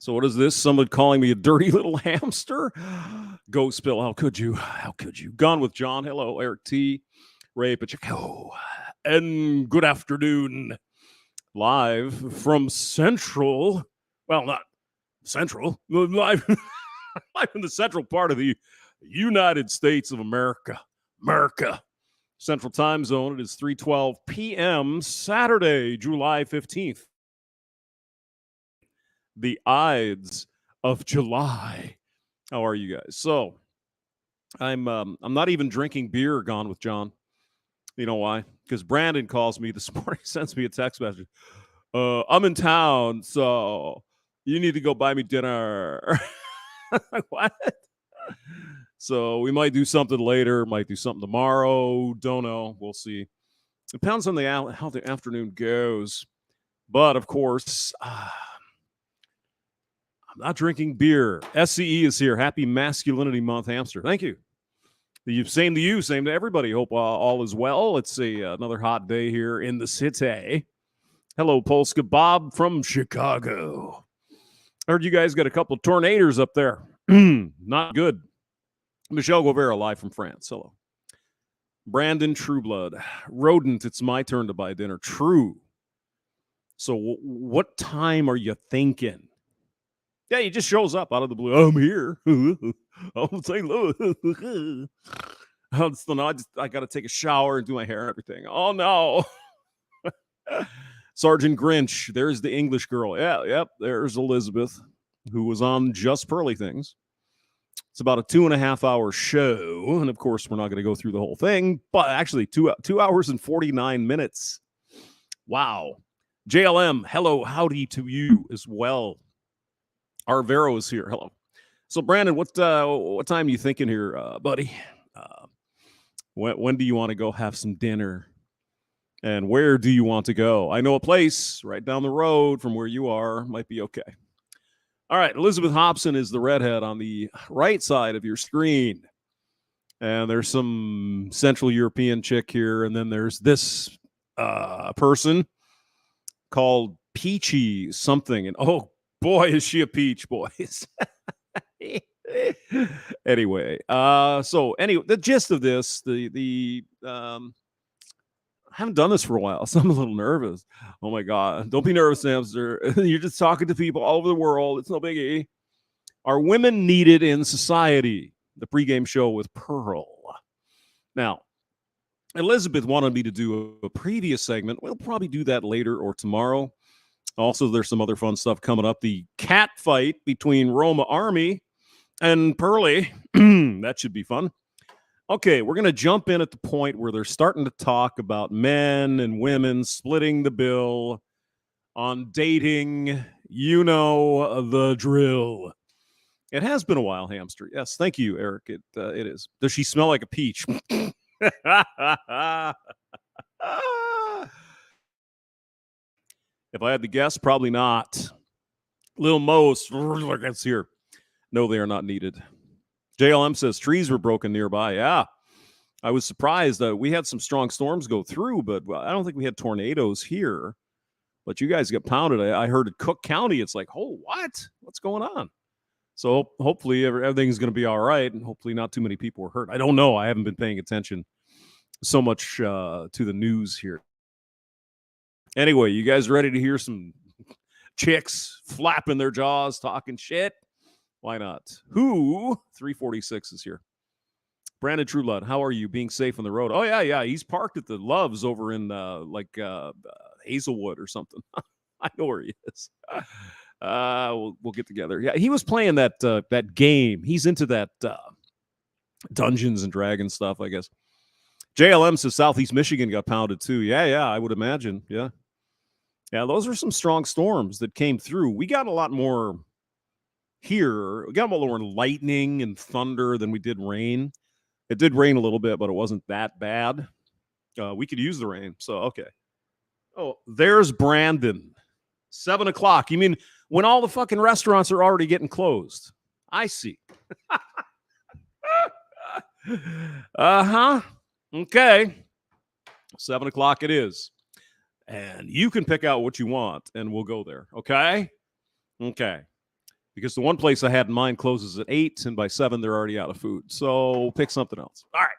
So what is this? Someone calling me a dirty little hamster? Go Spill. How could you? How could you? Gone with John. Hello, Eric T. Ray Pacheco. And good afternoon. Live from Central. Well, not Central. Live, live in the central part of the United States of America. Central time zone. It is 3:12 p.m. Saturday, July 15th. The Ides of July. How are you guys? So, I'm not even drinking beer. Gone with John. You know why? Because Brandon calls me this morning, sends me a text message. I'm in town, so you need to go buy me dinner. What? So we might do something later, might do something tomorrow. Don't know. We'll see. Depends on how the afternoon goes. But of course, I'm not drinking beer. SCE is here. Happy Masculinity Month, hamster. Thank you. Same to you. Same to everybody. Hope all is well. It's another hot day here in the city. Hello, Polska. Bob from Chicago. I heard you guys got a couple of tornadoes up there. Not good. Michelle Guevara, live from France. Hello. Brandon Trueblood. Rodent, it's my turn to buy dinner. True. So what time are you thinking? Yeah, he just shows up out of the blue. I'm here. I'll say hello. I got to take a shower and do my hair and everything. Oh, no. Sergeant Grinch. There's the English girl. Yeah, yep. There's Elizabeth, who was on Just Pearly Things. It's about a 2.5-hour show. And, of course, we're not going to go through the whole thing. But actually, 2 hours and 49 minutes. Wow. JLM, hello, howdy to you as well. Arvero is here. Hello. So, Brandon, what time are you thinking here, buddy? When do you want to go have some dinner? And where do you want to go? I know a place right down the road from where you are. Might be okay. All right. Elizabeth Hobson is the redhead on the right side of your screen. And there's some Central European chick here. And then there's this person called Peachy something. And oh, boy, is she a peach, boys. Anyway, the gist of this, I haven't done this for a while, so I'm a little nervous. Oh my God. Don't be nervous, hamster. You're just talking to people all over the world. It's no biggie. Are women needed in society? The pregame show with Pearl. Now, Elizabeth wanted me to do a previous segment. We'll probably do that later or tomorrow. Also, there's some other fun stuff coming up. The cat fight between Roma Army and Pearly. That should be fun. Okay, we're going to jump in at the point where they're starting to talk about men and women splitting the bill on dating. You know the drill. It has been a while, hamster. Yes, thank you, Eric. It is. Does she smell like a peach? If I had to guess, probably not. Lil Mo's it's here. No, they are not needed. JLM says trees were broken nearby. Yeah, I was surprised. We had some strong storms go through, but I don't think we had tornadoes here. But you guys got pounded. I heard in Cook County, it's like, oh, what? What's going on? So hopefully everything's going to be all right, and hopefully not too many people were hurt. I don't know. I haven't been paying attention so much to the news here. Anyway, you guys ready to hear some chicks flapping their jaws, talking shit? Why not? Who? 346 is here. Brandon Trueblood, how are you? Being safe on the road? Oh, yeah. He's parked at the Loves over in Hazelwood or something. I know where he is. We'll get together. Yeah, he was playing that game. He's into that Dungeons and Dragons stuff, I guess. JLM says Southeast Michigan got pounded too. Yeah, I would imagine. Yeah, those are some strong storms that came through. We got a lot more here. We got a lot more lightning and thunder than we did rain. It did rain a little bit, but it wasn't that bad. We could use the rain. So, okay. Oh, there's Brandon. 7 o'clock. You mean when all the fucking restaurants are already getting closed? I see. Uh-huh. Okay. 7 o'clock it is. And you can pick out what you want, and we'll go there. Okay? Okay. because the one place I had in mind closes at 8, and by 7 they're already out of food. So pick something else. All right.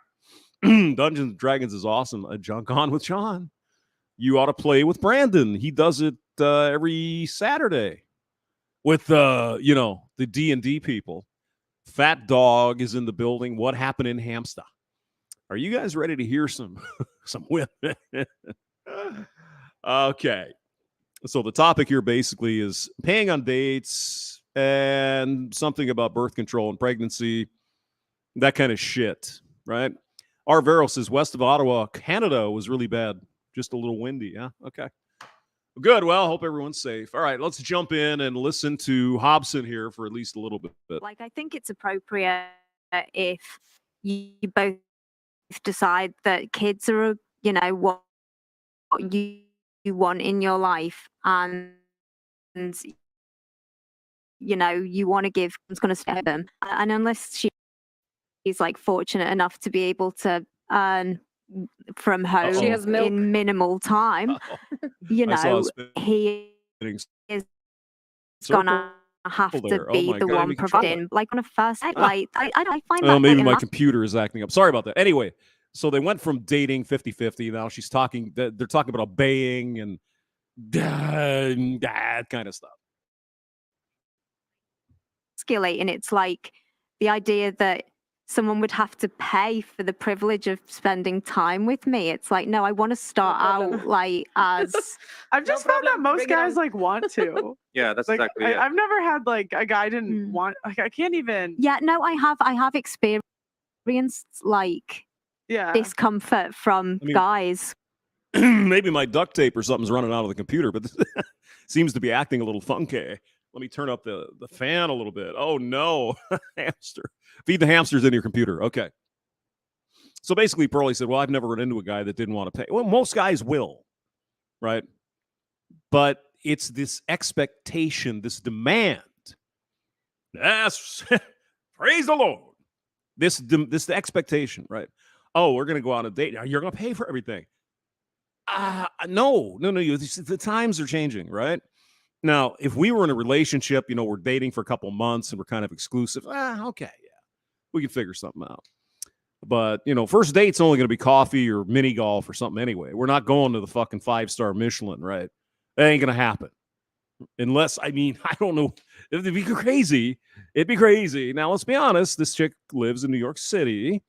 Dungeons and Dragons is awesome. Junk on with Sean. You ought to play with Brandon. He does it every Saturday with the D&D people. Fat Dog is in the building. What happened in Hampstead? Are you guys ready to hear some women? Okay. So the topic here basically is paying on dates and something about birth control and pregnancy, that kind of shit, right? Arvero says west of Ottawa, Canada was really bad. Just a little windy. Yeah. Okay. Good. Well, hope everyone's safe. All right. Let's jump in and listen to Hobson here for at least a little bit. Like, I think it's appropriate if you both decide that kids are, what you want in your life, and you want to give, it's going to stay with them. And unless she's like fortunate enough to be able to earn from home in minimal time, he is gonna have to be the one providing, like on a first date. Like I find that maybe my computer is acting up. Sorry about that. Anyway, so they went from dating 50-50. Now she's talking. They're talking about obeying and that kind of stuff. And it's like the idea that someone would have to pay for the privilege of spending time with me. It's like, no, I want to start out like as. I've just found that most guys like want to. Yeah, that's like, exactly it. I've never had like a guy didn't want. Like, I can't even. Yeah, no, I have experienced like discomfort from guys. Maybe my duct tape or something's running out of the computer, but this seems to be acting a little funky. Let me turn up the fan a little bit. Oh, no. Hamster. Feed the hamsters into your computer. Okay. So basically, Pearly said, well, I've never run into a guy that didn't want to pay. Well, most guys will, right? But it's this expectation, this demand. Yes. Praise the Lord. This the expectation, right? Oh, we're going to go on a date. Now you're going to pay for everything. No. The times are changing, right? Now, if we were in a relationship, we're dating for a couple months and we're kind of exclusive. Okay, yeah, we can figure something out. But, first date's only going to be coffee or mini golf or something anyway. We're not going to the fucking 5-star Michelin, right? That ain't going to happen. Unless, I don't know. It'd be crazy. It'd be crazy. Now, let's be honest. This chick lives in New York City.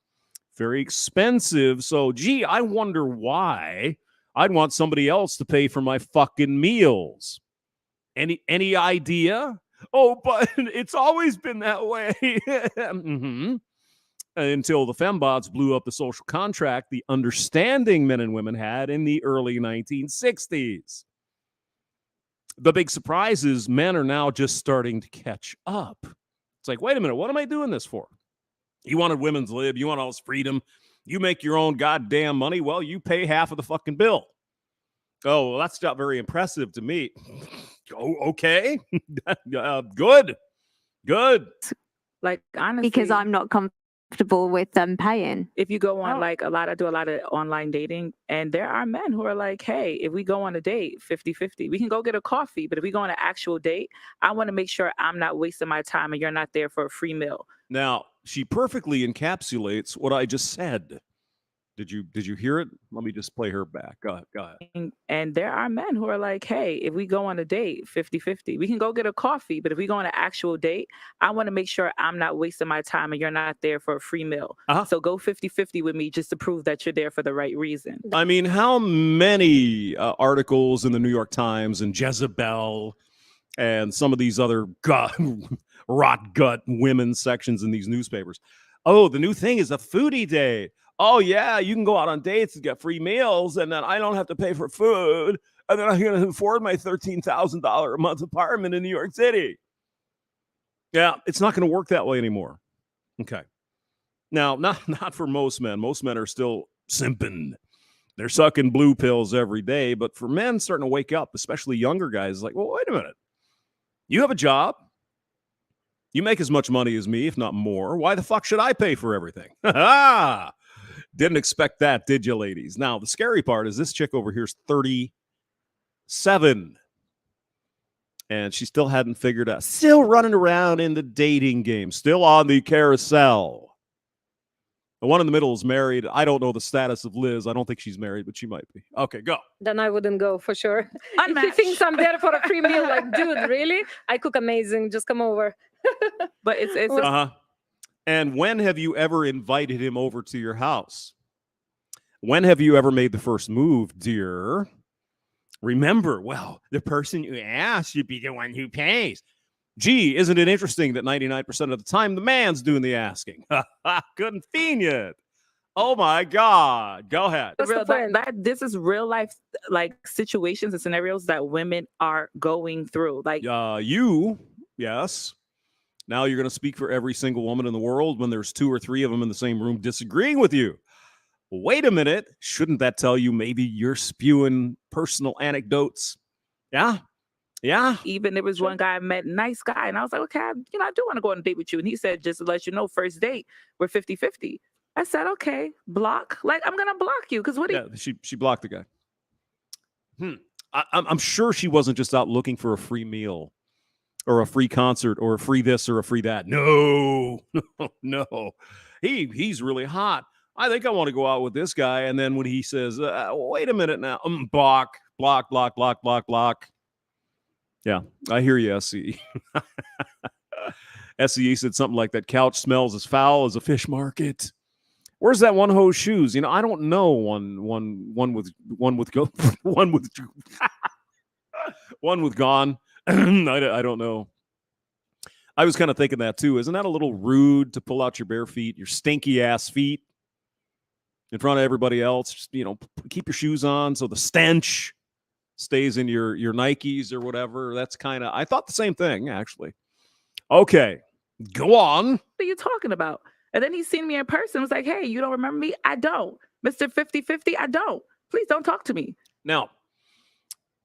Very expensive. So, gee, I wonder why I'd want somebody else to pay for my fucking meals. Any idea? Oh, but it's always been that way. Mm-hmm. Until the fembots blew up the social contract, the understanding men and women had in the early 1960s. The big surprise is men are now just starting to catch up. It's like, wait a minute, what am I doing this for? You wanted women's lib, you want all this freedom, you make your own goddamn money, well, you pay half of the fucking bill. Oh, well, that's not very impressive to me. Oh, okay. Good. Like, honestly, because I'm not comfortable with them paying. If you go on I do a lot of online dating, and there are men who are like, hey, if we go on a date 50-50, we can go get a coffee, but if we go on an actual date, I want to make sure I'm not wasting my time and you're not there for a free meal. Now, she perfectly encapsulates what I just said. Did you hear it? Let me just play her back. Go ahead. And there are men who are like, hey, if we go on a date 50-50, we can go get a coffee, but if we go on an actual date, I want to make sure I'm not wasting my time and you're not there for a free meal. So go 50-50 with me just to prove that you're there for the right reason. How many articles in the New York Times and Jezebel and some of these other rot gut women sections in these newspapers? Oh, the new thing is a foodie day. Oh, yeah, you can go out on dates and get free meals, and then I don't have to pay for food, and then I'm going to afford my $13,000 a month apartment in New York City. Yeah, it's not going to work that way anymore. Okay. Now, not for most men. Most men are still simping. They're sucking blue pills every day, but for men starting to wake up, especially younger guys, like, well, wait a minute. You have a job. You make as much money as me, if not more. Why the fuck should I pay for everything? Didn't expect that, did you, ladies? Now, the scary part is this chick over here is 37. And she still hadn't figured out. Still running around in the dating game. Still on the carousel. The one in the middle is married. I don't know the status of Liz. I don't think she's married, but she might be. Okay, go. Then I wouldn't go for sure. If he Unmatched. thinks I'm there for a free meal, like, dude, really? I cook amazing. Just come over. But it's Uh-huh. And when have you ever invited him over to your house? When have you ever made the first move, dear? Remember, well, the person you ask should be the one who pays. Gee, isn't it interesting that 99% of the time the man's doing the asking? Convenient. Oh my God. Go ahead. What's the real, point? this is real life like situations and scenarios that women are going through. Like Yes. Now you're going to speak for every single woman in the world when there's 2 or 3 of them in the same room disagreeing with you. Wait a minute. Shouldn't that tell you maybe you're spewing personal anecdotes? Yeah. Yeah. even there was one guy I met, nice guy, and I was like, okay, I do want to go on a date with you. And he said, just to let you know, first date, we're 50-50. I said, okay, block. Like, I'm gonna block you because what? She blocked the guy. I'm sure she wasn't just out looking for a free meal or a free concert or a free this or a free that. No. He's really hot. I think I want to go out with this guy. And then when he says, wait a minute now, block. Yeah, I hear you, SCE. SCE said something like that couch smells as foul as a fish market. Where's that one hose shoes? I don't know one with gone. I don't know. I was kind of thinking that too. Isn't that a little rude to pull out your bare feet, your stinky ass feet in front of everybody else? Just, keep your shoes on so the stench stays in your Nikes or whatever. That's kind of, I thought the same thing, actually. Okay, go on. What are you talking about? And then he seen me in person, was like, hey, you don't remember me? I don't. Mr. 50-50, I don't. Please don't talk to me. Now,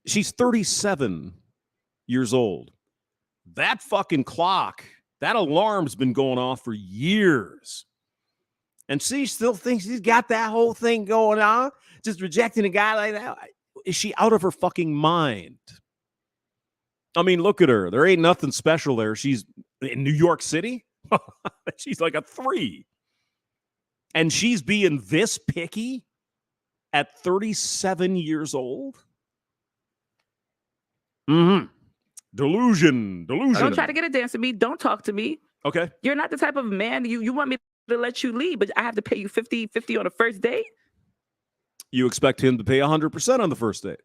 she's 37 years old. That fucking clock, that alarm's been going off for years. And she still thinks she's got that whole thing going on, just rejecting a guy like that. Is she out of her fucking mind? I mean, look at her. There ain't nothing special there. She's in New York City. She's like a 3. And she's being this picky at 37 years old? Mm-hmm. Delusion. Don't try to get a dance with me. Don't talk to me. Okay. You're not the type of man, you want me to let you leave, but I have to pay you 50-50 on the first date? You expect him to pay 100% on the first date?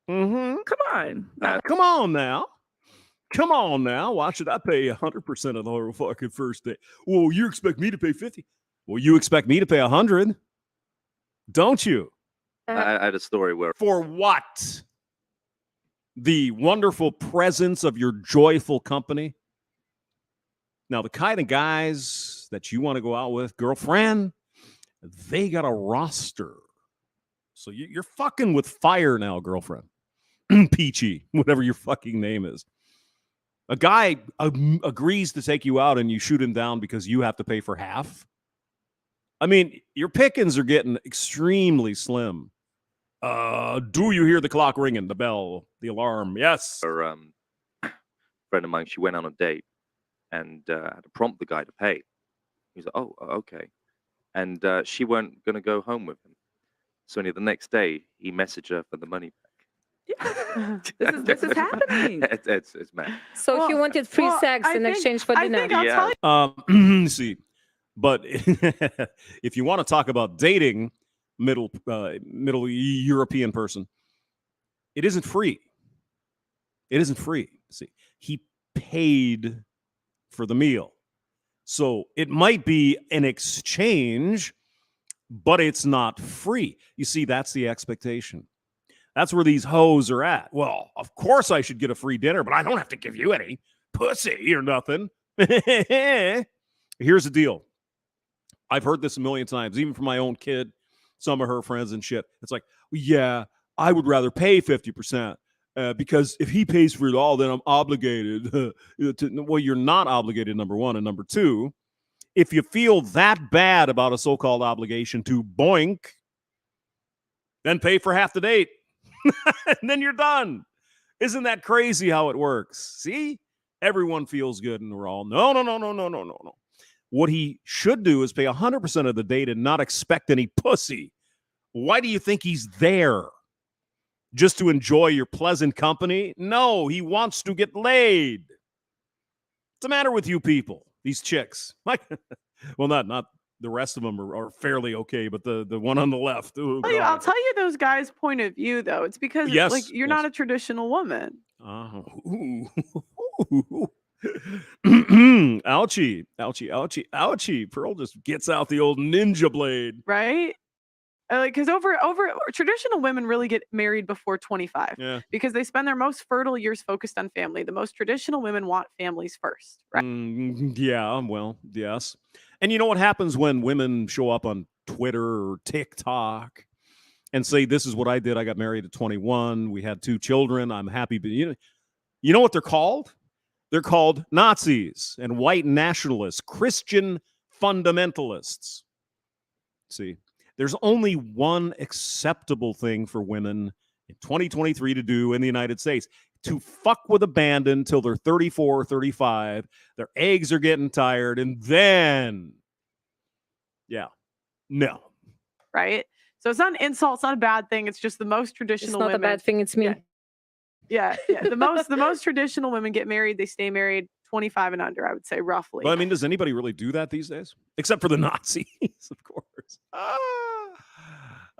Mm-hmm. Come on. Come on now. Come on now. Why should I pay 100% of the whole fucking first date? Well, you expect me to pay 50. Well, you expect me to pay 100, don't you? I had a story where... For what? The wonderful presence of your joyful company? Now, the kind of guys that you want to go out with, girlfriend, they got a roster. So you're fucking with fire now, girlfriend. Peachy, whatever your fucking name is. A guy agrees to take you out and you shoot him down because you have to pay for half. I mean, your pickings are getting extremely slim. Do you hear the clock ringing, the bell, the alarm? Yes. A friend of mine, she went on a date and had to prompt the guy to pay. He's like, oh, okay. And she weren't going to go home with him. So the next day, he messaged her for the money back. Yeah. this is happening. It's mad. So he wanted free sex in exchange for dinner. I think I'll tell you. See, but if you want to talk about dating middle European person, it isn't free. It isn't free. See, he paid for the meal. So it might be an exchange, but it's not free. You see, that's the expectation. That's where these hoes are at. Well, of course I should get a free dinner, but I don't have to give you any pussy or nothing. Here's the deal. I've heard this a million times, even from my own kid, some of her friends and shit. It's like, yeah, I would rather pay 50%. Because if he pays for it all, then I'm obligated. Well, you're not obligated, number one. And number two, if you feel that bad about a so-called obligation to boink, then pay for half the date. And then you're done. Isn't that crazy how it works? See? Everyone feels good and we're all, no. What he should do is pay 100% of the date and not expect any pussy. Why do you think he's there? Just to enjoy your pleasant company? No, he wants to get laid. What's the matter with you people? These chicks. Well, not the rest of them are fairly okay, but the one on the left. Oh, I'll tell you those guys' point of view, though. It's because you're not a traditional woman. Ouchie. Pearl just gets out the old ninja blade. Right? Because over traditional women really get married before 25 because they spend their most fertile years focused on family. The most traditional women want families first, right? Yeah, well, yes. And you know what happens when women show up on Twitter or TikTok and say, this is what I did. I got married at 21. We had 2 children. I'm happy. But you know what they're called? They're called Nazis and white nationalists, Christian fundamentalists. See? There's only one acceptable thing for women in 2023 to do in the United States, to fuck with abandon till they're 34 or 35. Their eggs are getting tired. And then, no. Right? So it's not an insult. It's not a bad thing. It's just the most traditional It's not women. a bad thing. It's me. Yeah. The most traditional women get married. They stay married 25 and under, I would say, roughly. But I mean, does anybody really do that these days? Except for the Nazis, of course.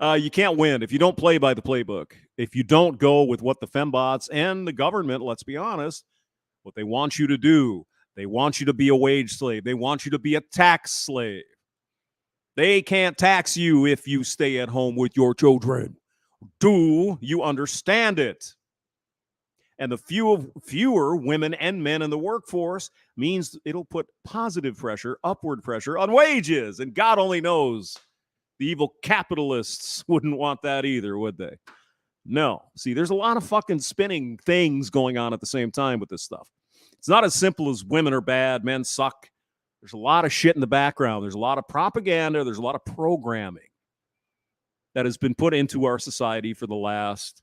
You can't win if you don't play by the playbook. If you don't go with what the fembots and the government, let's be honest, what they want you to do. They want you to be a wage slave. They want you to be a tax slave. They can't tax you if you stay at home with your children. Do you understand it? And the fewer women and men in the workforce means it'll put positive pressure, upward pressure on wages. And God only knows the evil capitalists wouldn't want that either, would they? No. See, there's a lot of fucking spinning things going on at the same time with this stuff. It's not as simple as women are bad, men suck. There's a lot of shit in the background. There's a lot of propaganda. There's a lot of programming that has been put into our society for the last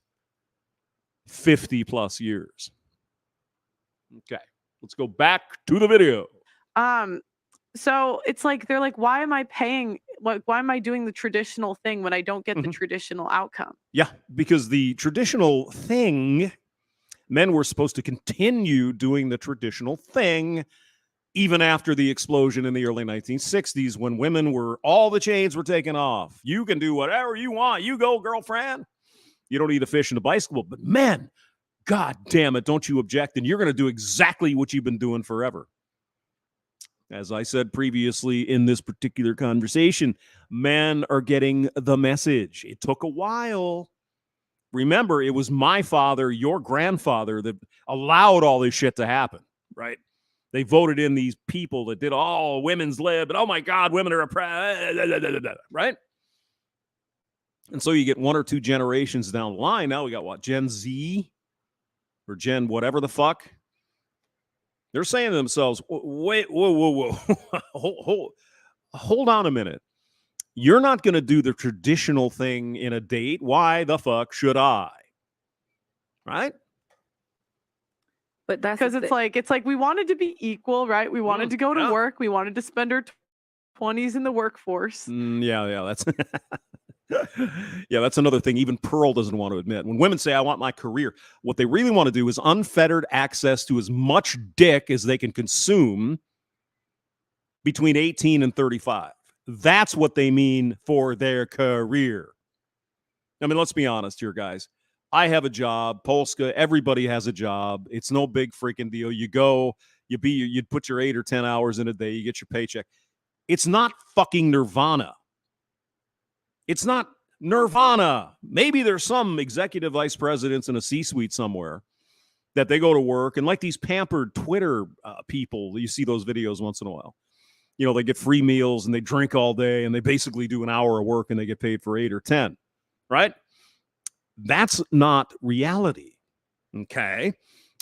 50 plus years. Okay, let's go back to the video. So it's like they're like, why am I paying? Why am I doing the traditional thing when I don't get the traditional outcome? Yeah, because the traditional thing, men were supposed to continue doing the traditional thing even after the explosion in the early 1960s when women were, all the chains were taken off. You can do whatever you want. You go, girlfriend. You don't need a fish and a bicycle. But men, God damn it, don't you object. And you're going to do exactly what you've been doing forever. As I said previously in this particular conversation, men are getting the message. It took a while. Remember, it was my father, your grandfather, that allowed all this shit to happen, right? They voted in these people that did all women's lib, and oh my God, women are oppressed, right? And so you get 1 or 2 generations down the line. Now we got what, Gen Z or Gen whatever the fuck? They're saying to themselves, wait, whoa. Hold on a minute. You're not going to do the traditional thing in a date. Why the fuck should I? Right? But that's because it's like we wanted to be equal, right? We wanted to go to work. We wanted to spend our 20s in the workforce. Yeah, that's that's another thing even Pearl doesn't want to admit. When women say, I want my career, what they really want to do is unfettered access to as much dick as they can consume between 18 and 35. That's what they mean for their career. I mean, let's be honest here, guys. I have a job. Polska, everybody has a job. It's no big freaking deal. You go, you'd put your 8 or 10 hours in a day, you get your paycheck. It's not fucking nirvana. It's not nirvana. Maybe there's some executive vice presidents in a C-suite somewhere that they go to work, and like these pampered Twitter people, you see those videos once in a while. You know, they get free meals and they drink all day and they basically do an hour of work and they get paid for 8 or 10, right? That's not reality, okay?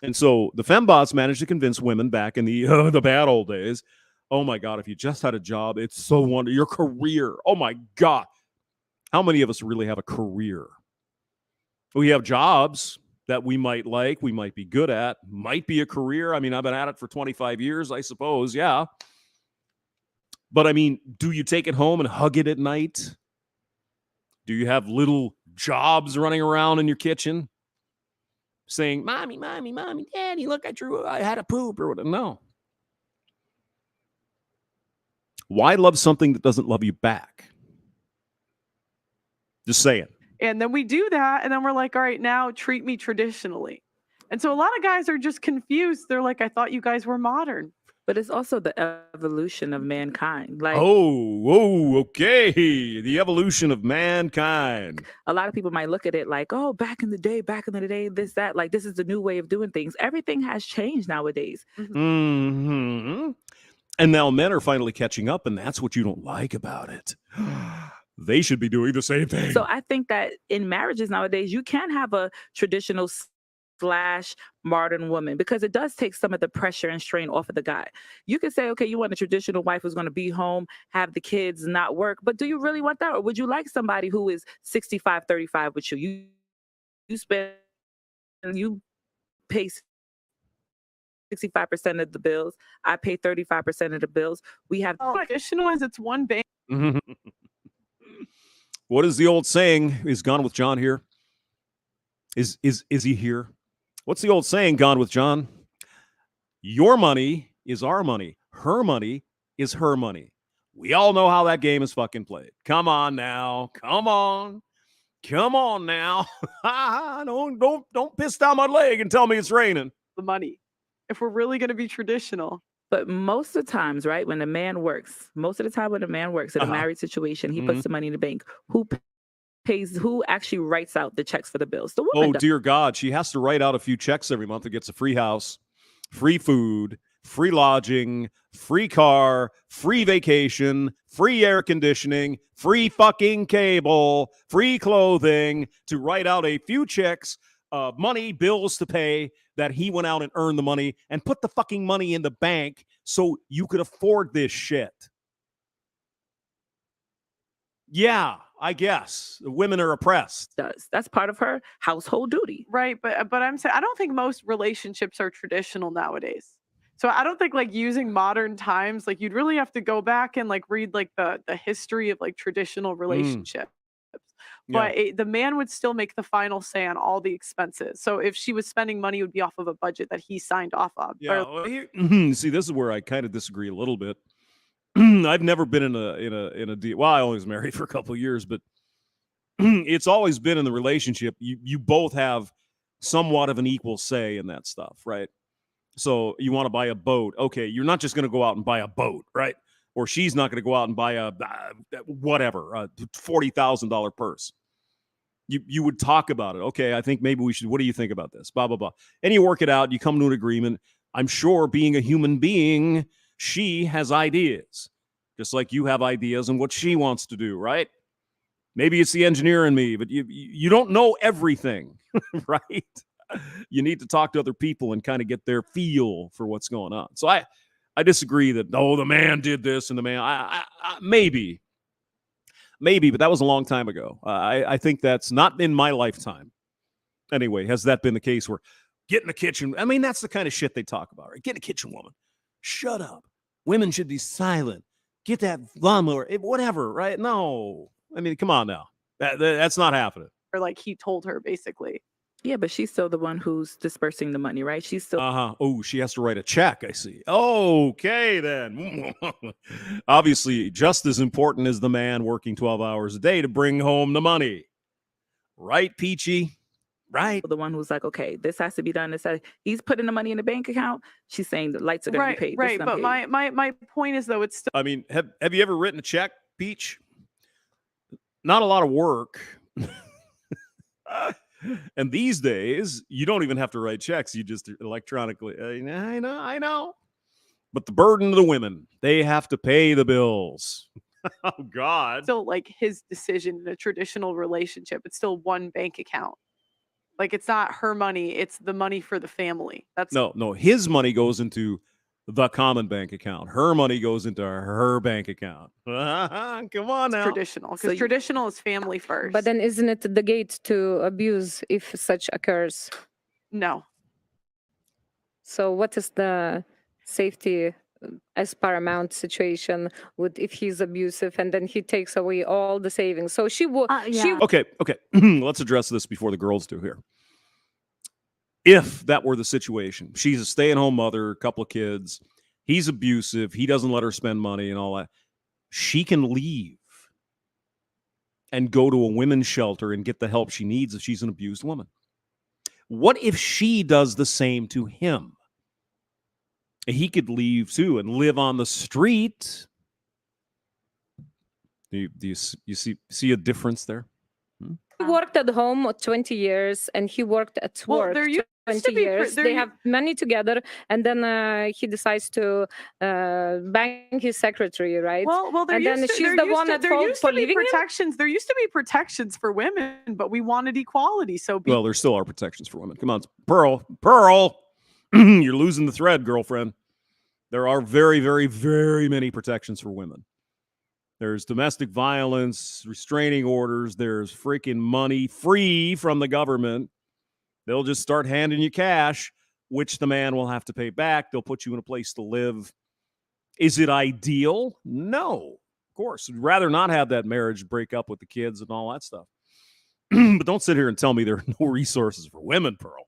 And so the fembots managed to convince women back in the bad old days, oh my God, if you just had a job, it's so wonderful. Your career, oh my God. How many of us really have a career? We have jobs, that we might like, we might be good at, might be a career. I mean, I've been at it for 25 years, I suppose. Yeah. But I mean, do you take it home and hug it at night? Do you have little jobs running around in your kitchen saying, "Mommy, mommy, mommy, daddy, look, I had a poop," or whatever? No. Why love something that doesn't love you back? Just saying. And then we do that, and then we're like, all right, now treat me traditionally. And so a lot of guys are just confused. They're like, I thought you guys were modern. But it's also the evolution of mankind. Like, okay. The evolution of mankind. A lot of people might look at it like, oh, back in the day, this, that. Like, this is the new way of doing things. Everything has changed nowadays. Mm-hmm. And now men are finally catching up, and that's what you don't like about it. They should be doing the same thing. So I think that in marriages nowadays, you can have a traditional / modern woman, because it does take some of the pressure and strain off of the guy. You can say, okay, you want a traditional wife who's going to be home, have the kids, not work, but do you really want that? Or would you like somebody who is 65-35 with you? You pay 65% of the bills. I pay 35% of the bills. We have traditional is it's one bank. What is the old saying? Is Gone with John here? Is he here? What's the old saying, Gone with John? Your money is our money. Her money is her money. We all know how that game is fucking played. Come on now. Come on. Come on now. don't piss down my leg and tell me it's raining. The money. If we're really going to be traditional. But most of the times, right, when a man works, in a married situation, he puts the money in the bank. Who actually writes out the checks for the bills? The woman does. Dear God, she has to write out a few checks every month and gets a free house, free food, free lodging, free car, free vacation, free air conditioning, free fucking cable, free clothing, to write out a few checks of money, bills to pay, that he went out and earned the money and put the fucking money in the bank so you could afford this shit. Yeah, I guess women are oppressed. That's part of her household duty. Right. But I'm saying, I don't think most relationships are traditional nowadays. So I don't think like using modern times, like you'd really have to go back and like read like the history of like traditional relationships. But the man would still make the final say on all the expenses. So if she was spending money, it would be off of a budget that he signed off of. Yeah. See, this is where I kind of disagree a little bit. I've never been in a deal. Well, I only was married for a couple of years, but it's always been in the relationship. You both have somewhat of an equal say in that stuff, right? So you want to buy a boat. Okay, you're not just going to go out and buy a boat, right? Or she's not going to go out and buy a $40,000 purse. You would talk about it. Okay, I think maybe we should. What do you think about this? Blah, blah, blah. And you work it out. You come to an agreement. I'm sure, being a human being, she has ideas, just like you have ideas on what she wants to do, right? Maybe it's the engineer in me, but you don't know everything, right? You need to talk to other people and kind of get their feel for what's going on. So I disagree that, the man did this and the man, I maybe, but that was a long time ago. I think that's not in my lifetime. Anyway, has that been the case where get in the kitchen? I mean, that's the kind of shit they talk about, right? Get in the kitchen, woman. Shut up. Women should be silent. Get that lawnmower, whatever, right? No. I mean, come on now. That's not happening. Or like he told her, basically. Yeah, but she's still the one who's dispersing the money, right? She's still. Oh, she has to write a check, I see. Okay, then. Obviously, just as important as the man working 12 hours a day to bring home the money. Right, Peachy? Right. The one who's like, okay, this has to be done. He's putting the money in the bank account. She's saying the lights are going to be paid. Right, but my point is, though, it's still. I mean, have you ever written a check, Peach? Not a lot of work. And these days, you don't even have to write checks. You just electronically. I know. But the burden of the women, they have to pay the bills. Oh, God. Still like his decision in a traditional relationship. It's still one bank account. Like, it's not her money. It's the money for the family. No. His money goes into the common bank account. Her money goes into her bank account. Come on now. Traditional. Because traditional is family first. But then isn't it the gate to abuse if such occurs? No. So what is the safety as paramount situation with if he's abusive and then he takes away all the savings? So she will. Okay. Let's address this before the girls do here. If that were the situation, she's a stay-at-home mother, a couple of kids, he's abusive, he doesn't let her spend money and all that, she can leave and go to a women's shelter and get the help she needs if she's an abused woman. What if she does the same to him? He could leave too and live on the street. Do you see a difference there? He worked at home 20 years and he worked at work there used 20 to be years. They have money together, and then he decides to bang his secretary, right? Well, and then she's the one at fault for leaving him? There used to be protections for women, but we wanted equality. So well, there still are protections for women. Come on, Pearl, you're losing the thread, girlfriend. There are very, very, very many protections for women. There's domestic violence, restraining orders. There's freaking money free from the government. They'll just start handing you cash, which the man will have to pay back. They'll put you in a place to live. Is it ideal? No, of course. We'd rather not have that marriage break up with the kids and all that stuff. But don't sit here and tell me there are no resources for women, Pearl.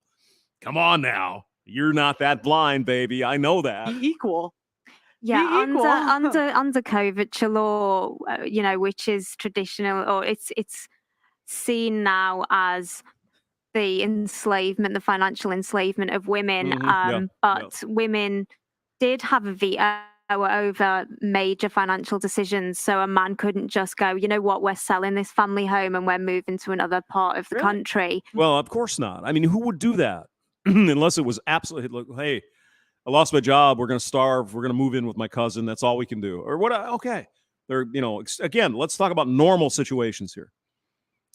Come on now. You're not that blind, baby. I know that. Be equal. Yeah, under coverture law, which is traditional, or it's seen now as the enslavement, the financial enslavement of women. But women did have a veto over major financial decisions. So a man couldn't just go, you know what, we're selling this family home and we're moving to another part of the country. Well, of course not. I mean, who would do that? Unless it was absolutely, hey, I lost my job. We're going to starve. We're going to move in with my cousin. That's all we can do. Or what? Okay. Again, let's talk about normal situations here.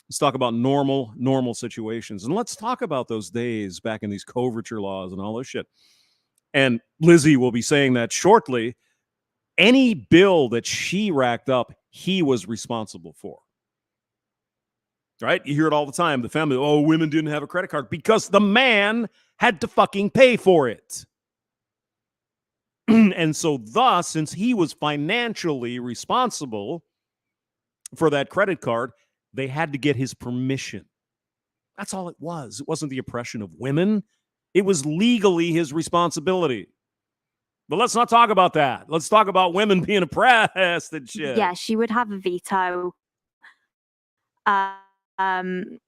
Let's talk about normal situations. And let's talk about those days back in these coverture laws and all this shit. And Lizzie will be saying that shortly. Any bill that she racked up, he was responsible for. Right? You hear it all the time. The family, women didn't have a credit card because the man had to fucking pay for it. And so thus, since he was financially responsible for that credit card, they had to get his permission. That's all it was. It wasn't the oppression of women. It was legally his responsibility. But let's not talk about that. Let's talk about women being oppressed and shit. Yeah, she would have a veto. And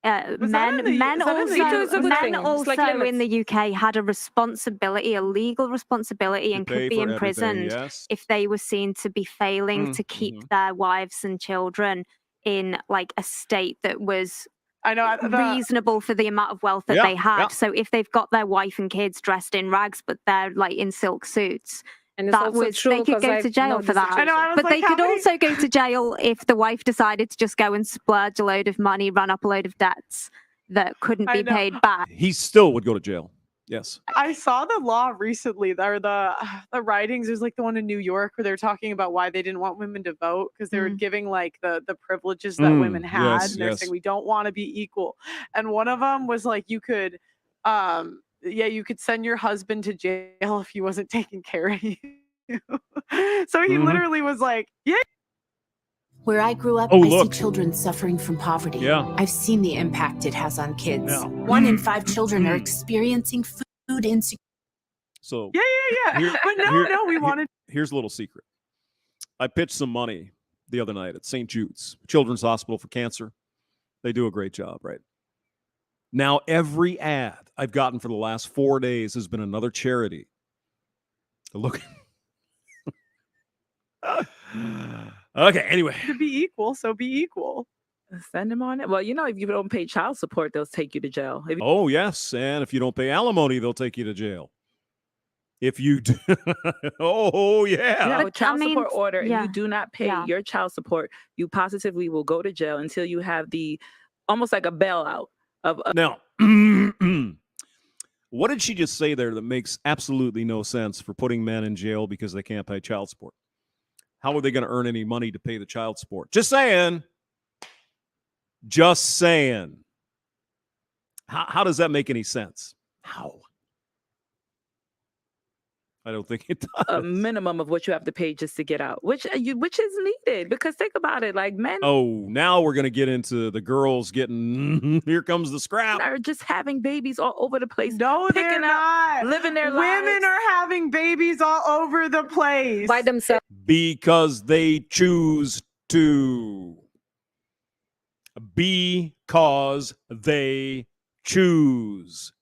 men also in the UK had a responsibility, a legal responsibility, and could be imprisoned if they were seen to be failing to keep their wives and children in like a state that was reasonable for the amount of wealth that they had. So if they've got their wife and kids dressed in rags, but they're like in silk suits, and they could go to jail for that. But they could also go to jail if the wife decided to just go and splurge a load of money, run up a load of debts that couldn't be paid back. He still would go to jail. Yes. I saw the law recently, or the writings. There's like the one in New York where they're talking about why they didn't want women to vote because they were giving like the privileges that women had. And they're saying we don't want to be equal. And one of them was like you could you could send your husband to jail if he wasn't taking care of you. So he literally was like, Where I grew up, I see children suffering from poverty. Yeah. I've seen the impact it has on kids. Yeah. 1 in 5 children are experiencing food insecurity. So here's a little secret. I pitched some money the other night at St. Jude's Children's Hospital for Cancer. They do a great job, right? Now, every ad I've gotten for the last 4 days has been another charity. Look. Okay, anyway. To be equal, so be equal. Send them on it. Well, if you don't pay child support, they'll take you to jail. Oh, yes. And if you don't pay alimony, they'll take you to jail. If you do. Oh, yeah. Child support order, if you do not pay your child support, you positively will go to jail until you have almost like a bailout. Now, what did she just say there that makes absolutely no sense for putting men in jail because they can't pay child support? How are they going to earn any money to pay the child support? Just saying. How does that make any sense? How? I don't think it does. A minimum of what you have to pay just to get out, which is needed, because think about it, like men. Oh, now we're gonna get into the girls getting. Here comes the scrap. Are just having babies all over the place. No, they're not. Living their lives. Women are having babies all over the place by themselves because they choose to. Because they choose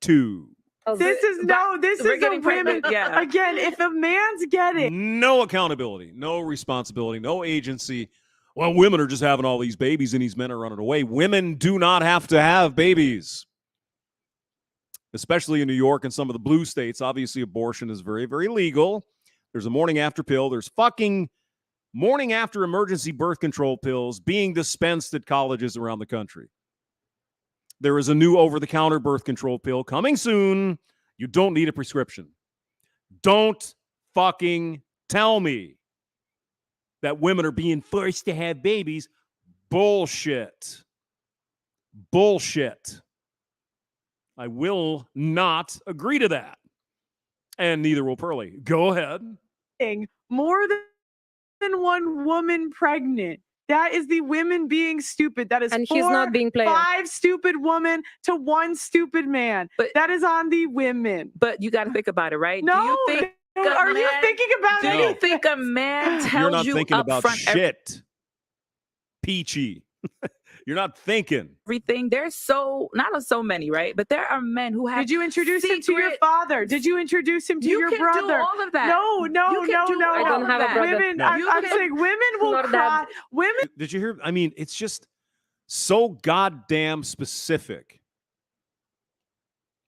to. This is a women. Yeah. Again, if a man's getting no accountability, no responsibility, no agency. Well, women are just having all these babies and these men are running away. Women do not have to have babies. Especially in New York and some of the blue states. Obviously, abortion is very, very legal. There's a morning after pill. There's fucking morning after emergency birth control pills being dispensed at colleges around the country. There is a new over-the-counter birth control pill coming soon. You don't need a prescription. Don't fucking tell me that women are being forced to have babies. Bullshit. Bullshit. I will not agree to that. And neither will Pearly. Go ahead. more than one woman pregnant. That is the women being stupid. That is and he's not being played. 5 stupid women to 1 stupid man. But that is on the women. But you got to think about it, right? No, do you think are you thinking about do it? you think a man tells You're not you thinking up about front shit. Peachy. You're not thinking. everything? There's so many, right? But there are men who have. Did you introduce him to your secret- father? Did you introduce him to You your can brother? do all of that. No. You can do No. all I don't of have a that. brother. Women, No. I'm saying women will Not cry. that- Women. Did you hear? I mean, it's just so goddamn specific.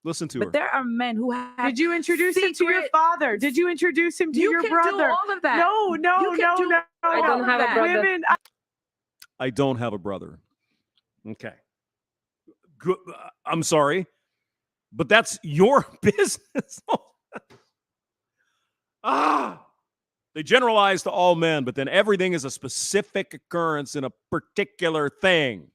Listen to her. But there are men who have. Did you introduce him to your secret- father? Did you introduce him to You your can brother? do all of that. No. You can do I don't have a that. brother. Women. I don't have a brother. Okay. Good. I'm sorry, but that's your business. They generalize to all men, but then everything is a specific occurrence in a particular thing.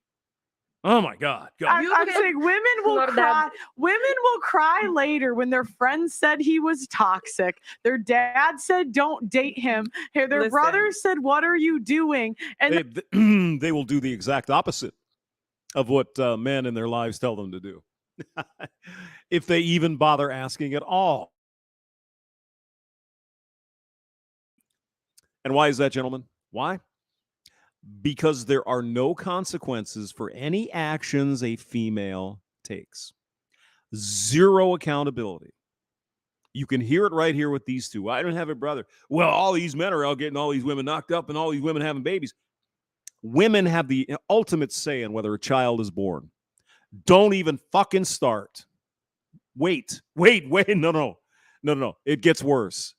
Oh my God. Go. I'm saying women will Not cry. that- Women will cry later when their friends said he was toxic. Their dad said, "Don't date him." Their Listen. brother said, "What are you doing?" And They will do the exact opposite of what men in their lives tell them to do. If they even bother asking at all. And why is that, gentlemen? Why? Because there are no consequences for any actions a female takes. Zero accountability. You can hear it right here with these two. I don't have a brother. Well, all these men are out getting all these women knocked up and all these women having babies. Women have the ultimate say in whether a child is born. Don't even fucking start. Wait. No. It gets worse.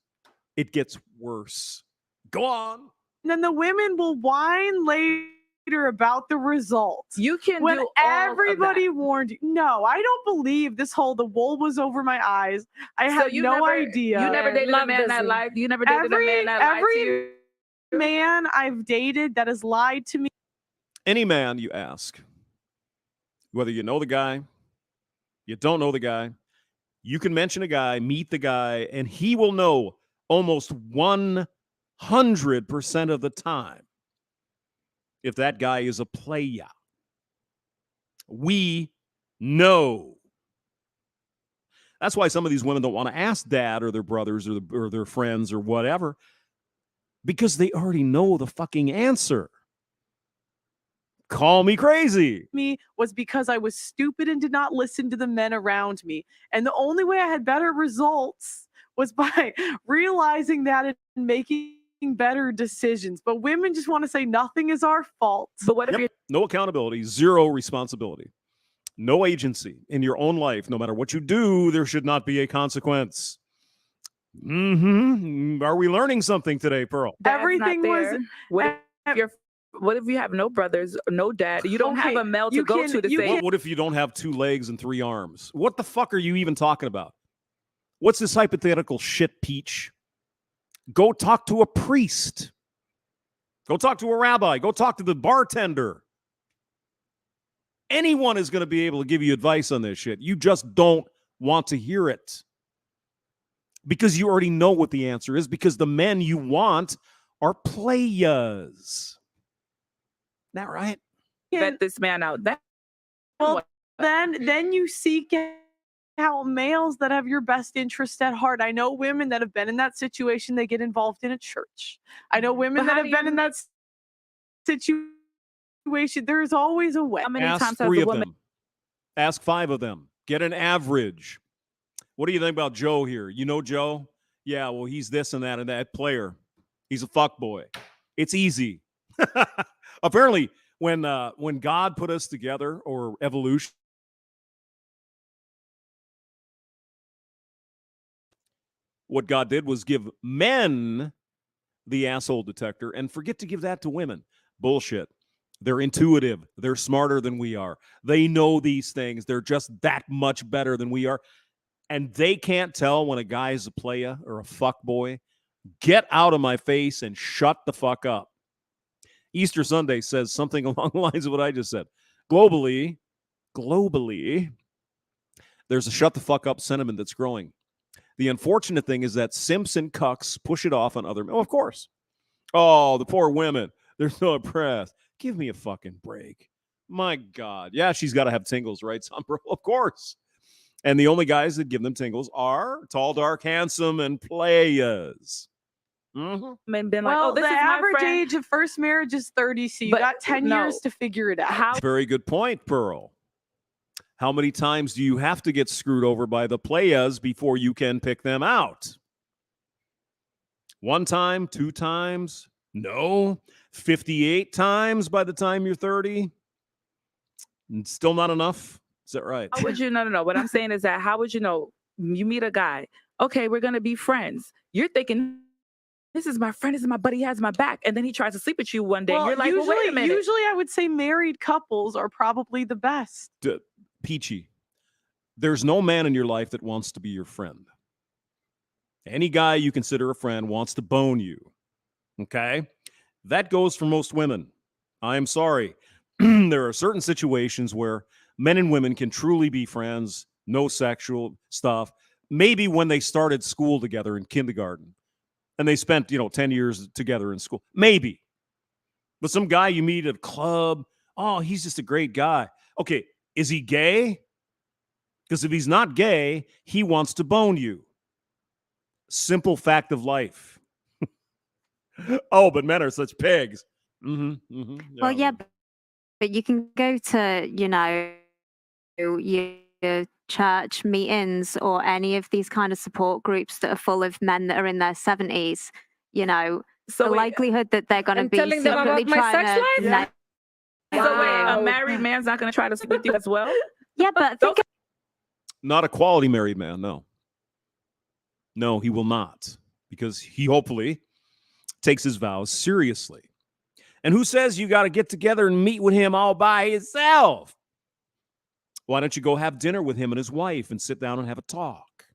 It gets worse. Go on. then the women will whine later about the results. You can When do all everybody of that. warned you. No, I don't believe this whole the wool was over my eyes. I had you no never, idea. You never dated a Love man that Disney. lied. You never dated a man that lied to you. Man I've dated that has lied to me. Any man you ask, whether you know the guy, you don't know the guy, you can mention a guy, meet the guy, and he will know almost 100% of the time if that guy is a playa. We know. That's why some of these women don't want to ask dad or their brothers or their friends or whatever, because they already know the fucking answer. Call me crazy. Me was because I was stupid and did not listen to the men around me. And the only way I had better results was by realizing that and making better decisions. But women just want to say nothing is our fault. But what if Yep. you're No accountability, zero responsibility, no agency in your own life. No matter what you do, there should not be a consequence. Are we learning something today, Pearl? dad's Everything not was- there? What if you have no brothers, no dad? You don't have Okay, a male to you go can- to you say, can- What if you don't have 2 legs and 3 arms? What the fuck are you even talking about? What's this hypothetical shit, Peach? Go talk to a priest. Go talk to a rabbi. Go talk to the bartender. Anyone is going to be able to give you advice on this shit. You just don't want to hear it because you already know what the answer is, because the men you want are playas. That right? Vet this man out. Well, then you seek out males that have your best interest at heart. I know women that have been in that situation. They get involved in a church. I know women that have been in that situation. There's always a way. How many Ask times has 3 a of woman? them. Ask 5 of them. Get an average. What do you think about Joe here? You know Joe? Yeah, well, he's this and that player. He's a fuck boy. It's easy. Apparently, when God put us together, or evolution, what God did was give men the asshole detector and forget to give that to women. Bullshit. They're intuitive. They're smarter than we are. They know these things. They're just that much better than we are. And they can't tell when a guy is a playa or a fuck boy. Get out of my face and shut the fuck up. Easter Sunday says something along the lines of what I just said. Globally, there's a shut the fuck up sentiment that's growing. The unfortunate thing is that simps and cucks push it off on other men. Oh, of course. Oh, the poor women. They're so oppressed. Give me a fucking break. My God. Yeah, she's got to have tingles, right, Sombro? Of course. And the only guys that give them tingles are tall, dark, handsome, and playas. Men been like, Well, this the is my average friend. age of first marriage is 30, so you But got 10 no. years to figure it out. How Very good point, Pearl. How many times do you have to get screwed over by the playas before you can pick them out? 1 time, 2 times? No. 58 times by the time you're 30? Still not enough? Is that right? How would you? No. What I'm saying is that how would you know? You meet a guy. Okay, we're gonna be friends. You're thinking, this is my friend. This is my buddy. He has my back. And then he tries to sleep with you one day. Well, You're like, well, wait a minute. Usually, I would say married couples are probably the best. Peachy. There's no man in your life that wants to be your friend. Any guy you consider a friend wants to bone you. Okay? That goes for most women. I'm sorry. There are certain situations where men and women can truly be friends, no sexual stuff. Maybe when they started school together in kindergarten and they spent, 10 years together in school. Maybe. But some guy you meet at a club, oh, he's just a great guy. Okay, is he gay? Because if he's not gay, he wants to bone you. Simple fact of life. Oh, but men are such pigs. Well, yeah, but you can go to, your church meetings or any of these kind of support groups that are full of men that are in their 70s, So the likelihood that they're going to I'm be telling them secretly about my trying sex to... life? So wait, a married man's not going to try to sleep with you as well? Yeah, but think Not a quality married man, no. No, he will not, because he hopefully takes his vows seriously. And who says you got to get together and meet with him all by yourself? Why don't you go have dinner with him and his wife and sit down and have a talk?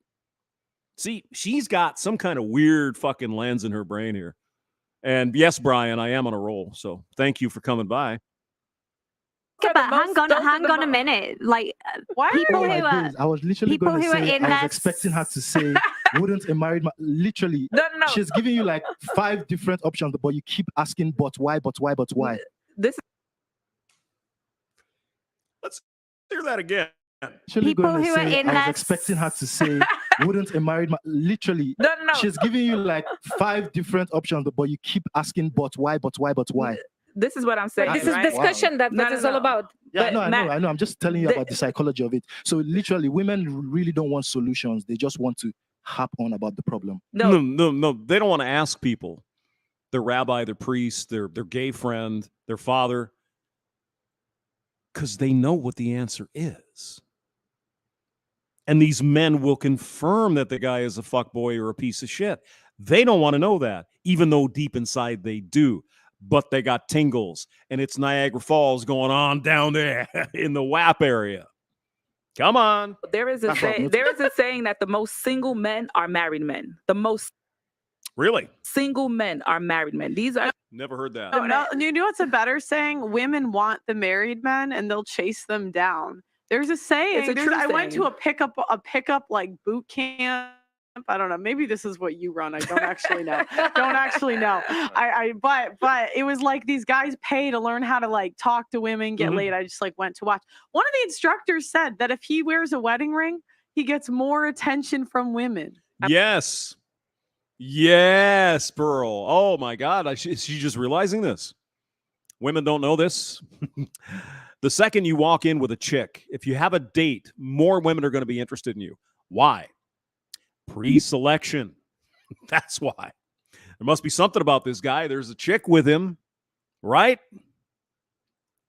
See, she's got some kind of weird fucking lens in her brain here. And yes, Brian, I am on a roll. So thank you for coming by. but hang on a minute. Like, Why people are who you... are... I was literally people going to who are say, in I was their expecting her to say, wouldn't a married man, literally, No. she's giving you like 5 different options, but you keep asking, but why? This Let's hear that again. Actually People going to who are say, in I was their expecting her to say, wouldn't a married man, literally, No. she's giving you like 5 different options, but you keep asking, but why? This is what I'm saying. This is right? discussion. That's No, what no, it's all no. about. Yeah, But no, I Matt, know. I'm just telling you about the psychology of it. So literally, women really don't want solutions. They just want to harp on about the problem. No. They don't want to ask people. Their rabbi, their priest, their gay friend, their father, because they know what the answer is. And these men will confirm that the guy is a fuckboy or a piece of shit. They don't want to know that, even though deep inside they do. But they got tingles, and it's Niagara Falls going on down there in the WAP area. Come on. there is a saying that the most single men are married men. The most. Really? Single men are married men. These are Never heard that. You know what's a better saying? Women want the married men, and they'll chase them down. There's a saying. I went to a pickup like boot camp. I don't know. Maybe this is what you run. I don't actually know. But it was like these guys pay to learn how to like talk to women, get laid. I just like went to watch. One of the instructors said that if he wears a wedding ring, he gets more attention from women. Yes. Yes, Pearl. Oh my God. She's just realizing this. Women don't know this. The second you walk in with a chick, if you have a date, more women are going to be interested in you. Why? Pre-selection. That's why. There must be something about this guy. There's a chick with him, right?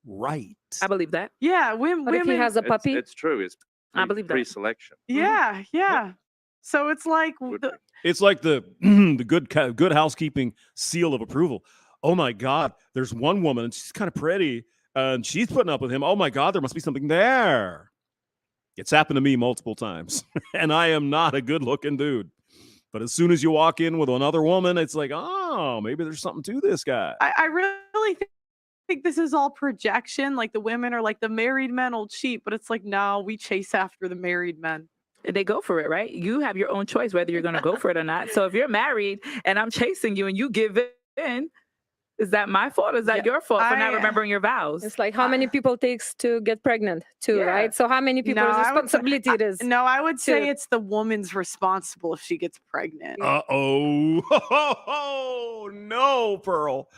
Right. I believe that. Yeah, What if women. he has a puppy? It's true. It's I believe that. pre-selection. Yeah. So it's like It's like the good housekeeping seal of approval. Oh my God, there's one woman, and she's kind of pretty, and she's putting up with him. Oh my God, there must be something there. It's happened to me multiple times, and I am not a good-looking dude. But as soon as you walk in with another woman, it's like, oh, maybe there's something to this guy. I really think this is all projection. Like the women are like the married men will cheat, but it's like, no, we chase after the married men. They go for it, right? You have your own choice whether you're going to go for it or not. So if you're married and I'm chasing you and you give in, is that my fault? Is that your fault for not remembering your vows? It's like how many people takes to get pregnant too, right? So how many people's responsibility it is? No, I would say it's the woman's responsible if she gets pregnant. Uh-oh. Oh, no, Pearl.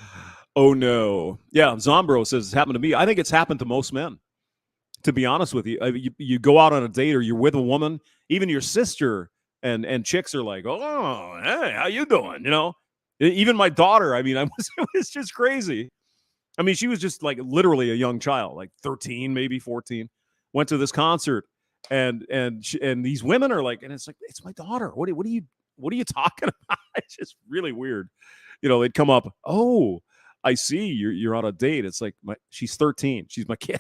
Oh, no. Yeah, Zombro says it's happened to me. I think it's happened to most men, to be honest with you. You go out on a date or you're with a woman, even your sister and chicks are like, oh, hey, how you doing? You know? Even my daughter, I mean, it was just crazy. I mean, she was just like literally a young child, like 13, maybe 14, went to this concert and these women are like, and it's like, it's my daughter. What are you talking about? It's just really weird. You know, they'd come up, oh, I see you're on a date. It's like she's 13. She's my kid.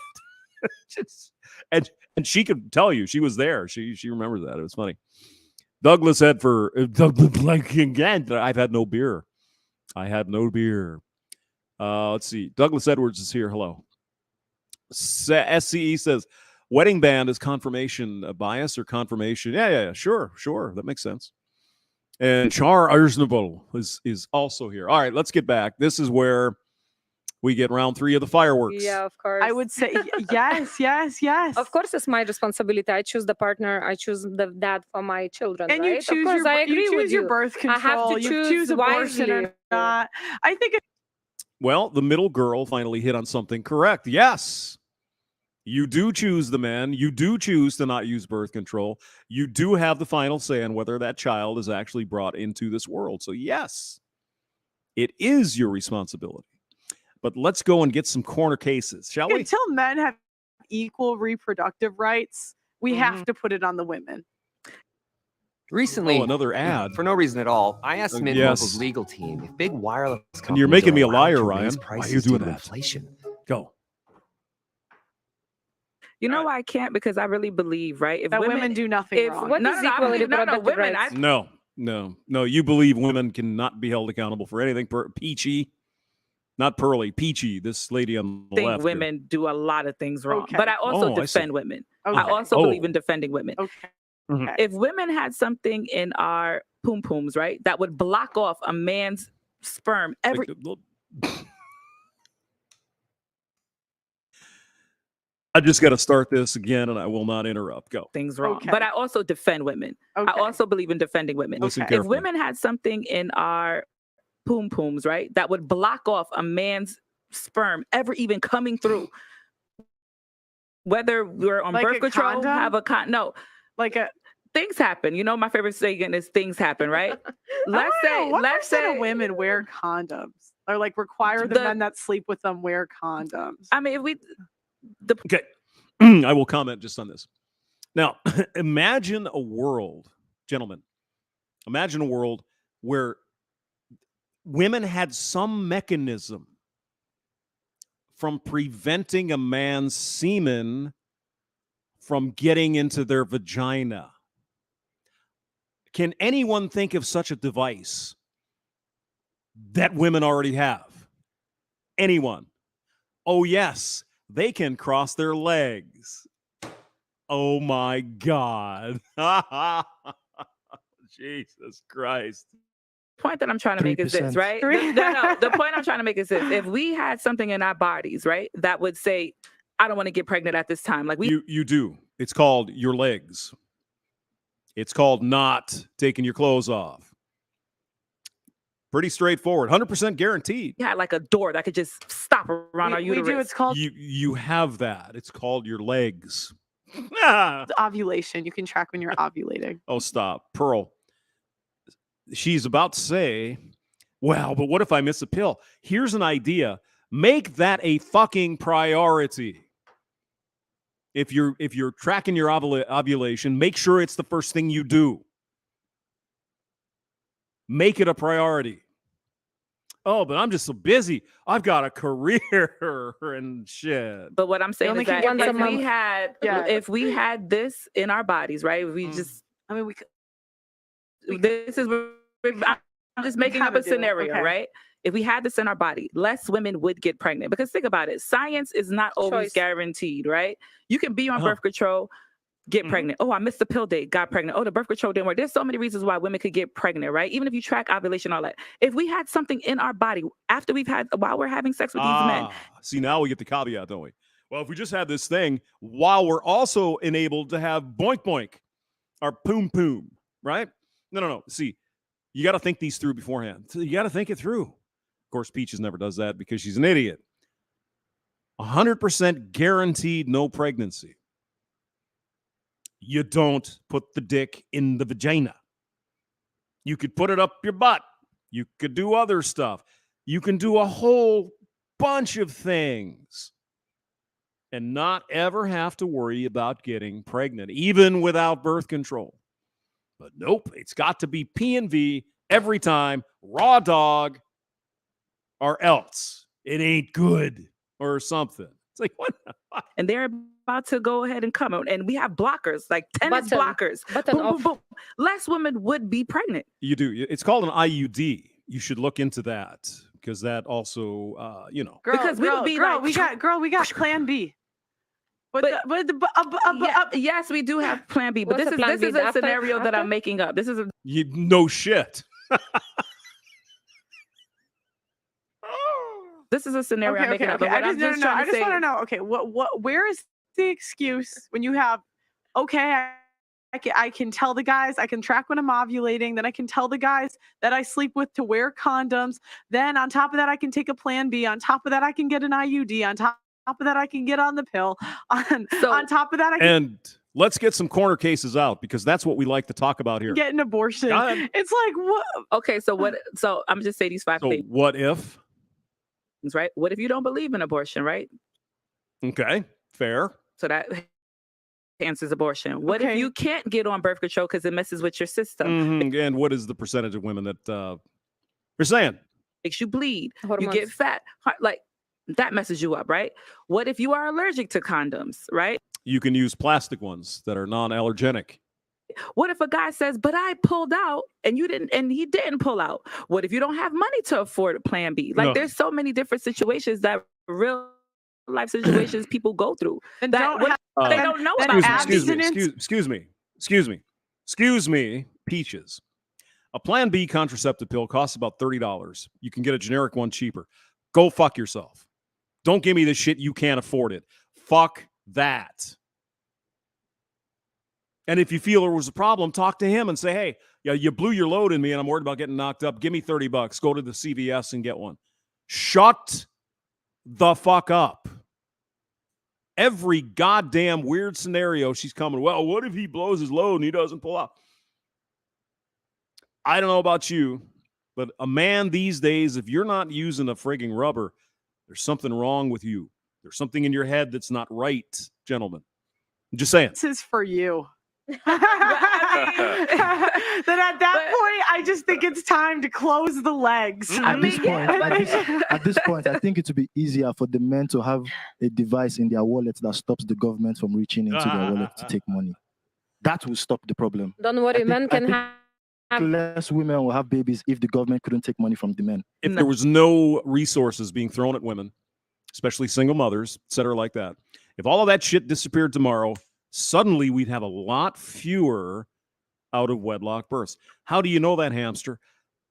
and she could tell you she was there. She remembers that. It was funny. Douglas said again, I've had no beer. I had no beer. Let's see. Douglas Edwards is here. Hello. SCE says, wedding band is confirmation bias or confirmation. Yeah. Sure. That makes sense. And Char Arsnable is also here. All right, let's get back. This is where we get round 3 of the fireworks. Yeah, of course. I would say yes. Of course, it's my responsibility. I choose the partner. I choose the dad for my children. And right? you choose of course, I agree with your birth control. I have to choose abortion wisely. or not. I think Well, the middle girl finally hit on something correct. Yes. You do choose the man. You do choose to not use birth control. You do have the final say on whether that child is actually brought into this world. So, yes, it is your responsibility. But let's go and get some corner cases, shall we? until men have equal reproductive rights, we have to put it on the women. Recently, another ad. For no reason at all, I asked Mint yes. Mobile's legal team if big wireless companies And you're making me a liar, to Ryan. raise Why are prices you doing due to that? inflation. Go. You know why I can't? Because I really believe, right? If That women do nothing wrong. What is equally reproductive women. rights? No. You believe women cannot be held accountable for anything. Peachy. Not Pearly, Peachy, this lady on the I think left. women do a lot of things wrong. Okay. But I also I see. defend women. Okay. I also believe in defending women. Okay. Mhm. If women had something in our poom pooms, right, that would block off a man's sperm every I just got to start this again, and I will not interrupt. Go. things wrong. Okay. But I also defend women. Okay. I also believe in defending women. Listen Okay. If carefully. women had something in our poom pooms, right, that would block off a man's sperm ever even coming through, whether we're on Like birth a control, condom? have a Like a things happen. You know, my favorite saying is things happen, right? Let's say women wear condoms or like require the men that sleep with them wear condoms. I mean, Okay. I will comment just on this. Now, imagine a world, gentlemen, imagine a world where women had some mechanism from preventing a man's semen from getting into their vagina. Can anyone think of such a device that women already have. Anyone. Oh, yes, they can cross their legs. Oh, my God. Jesus Christ. Point that I'm trying to make is this, 3%. right? The point I'm trying to make is this. If we had something in our bodies, right, that would say, I don't want to get pregnant at this time. Like you do. It's called your legs. It's called not taking your clothes off. Pretty straightforward. 100% guaranteed. You had like a door that could just stop around our uterus. We do. It's called you have that. It's called your legs. ovulation. You can track when you're ovulating. Oh, stop. Pearl. She's about to say, well, but what if I miss a pill? Here's an idea. Make that a fucking priority. If you're tracking your ovulation, make sure it's the first thing you do. Make it a priority. Oh, but I'm just so busy. I've got a career and shit. But what I'm saying is that if we had this in our bodies, right? We just, I mean, this is, I'm just making up a scenario, right? If we had this in our body, less women would get pregnant. Because think about it, science is not always guaranteed, right? You can be on birth control, get pregnant. Oh, I missed the pill date, got pregnant. Oh, the birth control didn't work. There's so many reasons why women could get pregnant, right? Even if you track ovulation, all that. If we had something in our body while we're having sex with these men. See, now we get the caveat, don't we? Well, if we just had this thing while we're also enabled to have boink boink or poom poom, right? No. See, you got to think these through beforehand. You got to think it through. Of course, Peaches never does that because she's an idiot. 100% guaranteed no pregnancy. You don't put the dick in the vagina. You could put it up your butt. You could do other stuff. You can do a whole bunch of things and not ever have to worry about getting pregnant, even without birth control. But nope, it's got to be P&V every time, raw dog, or else it ain't good or something. It's like, what the fuck? And they're about to go ahead and come out, and we have blockers, like tennis blockers. Boom, boom, boom. Less women would be pregnant. You do. It's called an IUD. You should look into that because that also, we got Plan B. Yes, we do have Plan B, but this is a scenario that I'm making up. This is no shit. This is a scenario I'm making up. But I just want to know. Okay, where is the excuse when you have? Okay, I can tell the guys, I can track when I'm ovulating. Then I can tell the guys that I sleep with to wear condoms. Then on top of that, I can take a Plan B. On top of that, I can get an IUD. On top of that, I can get on the pill. On top of that, I can. And let's get some corner cases out because that's what we like to talk about here. Get an abortion. It's like what? Okay, so what? So I'm just say these 5 things. What if? Right? What if you don't believe in abortion? Right? Okay, fair. So that answers abortion. What if you can't get on birth control because it messes with your system? Mm-hmm. And what is the percentage of women that you're saying makes you bleed? You get fat, like that messes you up, right? What if you are allergic to condoms? Right? You can use plastic ones that are non-allergenic. What if a guy says, but I pulled out and you didn't, and he didn't pull out? What if you don't have money to afford a Plan B? Like there's so many different situations that real life situations people go through. And they don't know about. Excuse me, Peaches. A Plan B contraceptive pill costs about $30. You can get a generic one cheaper. Go fuck yourself. Don't give me this shit. You can't afford it. Fuck that. And if you feel there was a problem, talk to him and say, hey, you blew your load in me and I'm worried about getting knocked up. Give me $30. Go to the CVS and get one. Shut the fuck up. Every goddamn weird scenario she's coming, well, what if he blows his load and he doesn't pull out? I don't know about you, but a man these days, if you're not using a frigging rubber, there's something wrong with you. There's something in your head that's not right, gentlemen. I'm just saying. This is for you. Then at that point, I just think it's time to close the legs. At this point, I think it would be easier for the men to have a device in their wallet that stops the government from reaching into their wallet to take money. That will stop the problem. Don't worry, men can have less women will have babies if the government couldn't take money from the men. If there was no resources being thrown at women, especially single mothers, et cetera, like that, if all of that shit disappeared tomorrow, suddenly we'd have a lot fewer out of wedlock births. How do you know that, Hamster?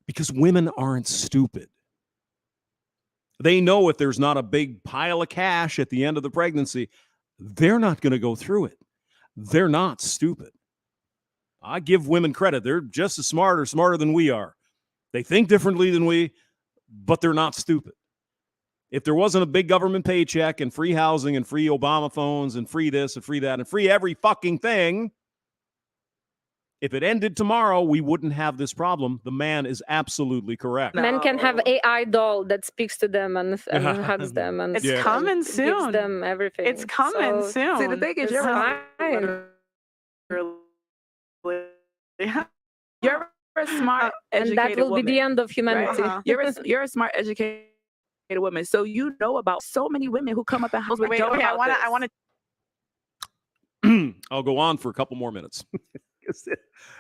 Because women aren't stupid. They know if there's not a big pile of cash at the end of the pregnancy, they're not going to go through it. They're not stupid. I give women credit. They're just as smart or smarter than we are. They think differently than we, but they're not stupid. If there wasn't a big government paycheck and free housing and free Obama phones and free this and free that and free every fucking thing, if it ended tomorrow, we wouldn't have this problem. The man is absolutely correct. Men can have AI doll that speaks to them and hugs them, and it's coming soon. Gives them everything. It's coming soon. See, the thing is, you're a smart, educated and that will woman, be the end of humanity. Right? You're a smart, educated woman, so you know about so many women who come up and house with. Wait, okay, I want to. I'll go on for a couple more minutes.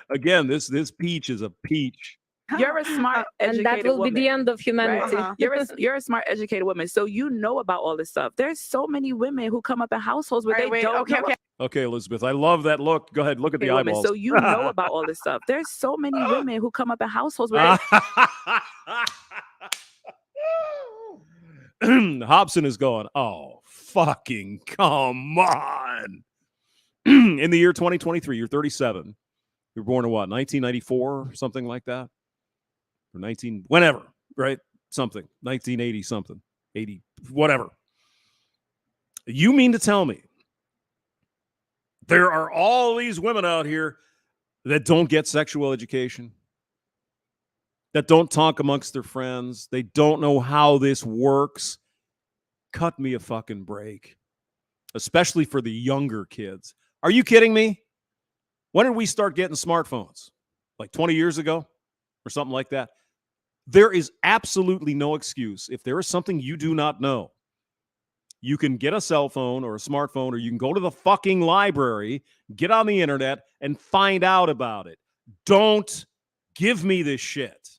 Again, this peach is a peach. You're a smart, educated and that will woman. be the end of humanity. Right? You're a smart, educated woman, so you know about all this stuff. There's so many women who come up in households where they don't know. Okay, Elizabeth, I love that look. Go ahead, look at the eyeballs. So you know about all this stuff. There's so many women who come up in households where Hobson is going, oh, fucking come on. In the year 2023, you're 37. You were born in what, 1994 or something like that? Or 19, whenever, right? Something, 1980 something, 80, whatever. You mean to tell me there are all these women out here that don't get sexual education, that don't talk amongst their friends, they don't know how this works? Cut me a fucking break, especially for the younger kids. Are you kidding me? When did we start getting smartphones? Like 20 years ago or something like that? There is absolutely no excuse. If there is something you do not know, you can get a cell phone or a smartphone, or you can go to the fucking library, get on the internet, and find out about it. Don't give me this shit.